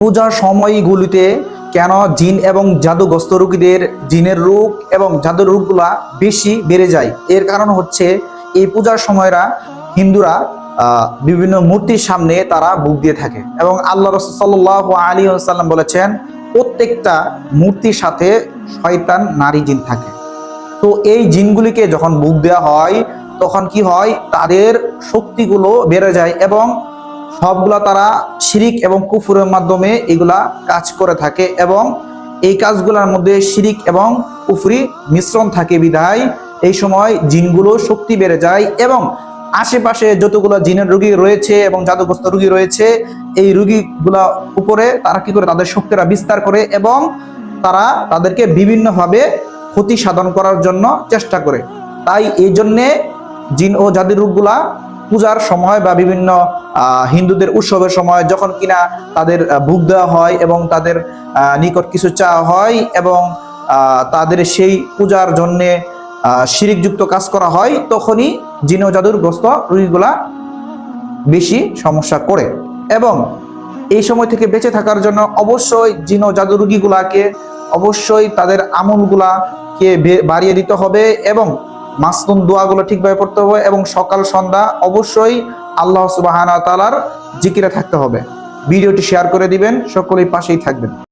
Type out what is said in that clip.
পূজার সময়গুলিতে কেন জিন এবং জাদুগ্রস্ত রোগীদের জিনের রোগ এবং জাদুর রোগগুলা বেশি বেড়ে যায়? এর কারণ হচ্ছে এই পূজার সময়রা হিন্দুরা বিভিন্ন মূর্তির সামনে তারা বুক দিয়ে থাকে এবং আল্লাহ রাসূল সাল্লাল্লাহু আলাইহি ওয়াসাল্লাম বলেছেন প্রত্যেকটা মূর্তির সাথে শয়তান নারী জিন থাকে। তো এই জিনগুলিকে যখন বুক দেওয়া হয় তখন কি হয়, তাদের শক্তিগুলো বেড়ে যায় এবং সবগুলা তারা শিরিক এবং কুফরের মাধ্যমে এগুলা কাজ করে থাকে এবং এই কাজগুলোর মধ্যে শিরিক এবং কুফরি মিশ্রণ থাকে বিধায় এই সময় জিনগুলো শক্তি বেড়ে যায় এবং আশেপাশে যতগুলো জিনের রোগী রয়েছে এবং জাদুগ্রস্ত রোগী রয়েছে এই রোগীগুলা উপরে তারা কি করে তাদের শক্তিরা বিস্তার করে এবং তারা তাদেরকে বিভিন্নভাবে ক্ষতি সাধন করার জন্য চেষ্টা করে। তাই এই জন্যে জিন ও জাদুর রোগগুলা পূজার সময় বা বিভিন্ন হিন্দুদের উৎসবের সময় যখন কিনা তাদের ভোগ দেওয়া হয় এবং তাদের নিকট কিছু চাওয়া হয় এবং তাদের সেই পূজার জন্যে শিরিকযুক্ত কাজ করা হয়, তখনই জিন ও জাদুগ্রস্ত রোগীগুলা বেশি সমস্যা করে। এবং এই সময় থেকে বেঁচে থাকার জন্য অবশ্যই জিন ও জাদু রোগীগুলাকে অবশ্যই তাদের আমলগুলাকে বাড়িয়ে দিতে হবে এবং মাসনুন দোয়াগুলো ঠিকভাবে পড়তে হবে এবং সকাল সন্ধ্যা অবশ্যই আল্লাহ সুবহানাহু ওয়া তাআলার জিকিরে থাকতে হবে। ভিডিওটি শেয়ার করে দিবেন, সকলেই পাশেই থাকবেন।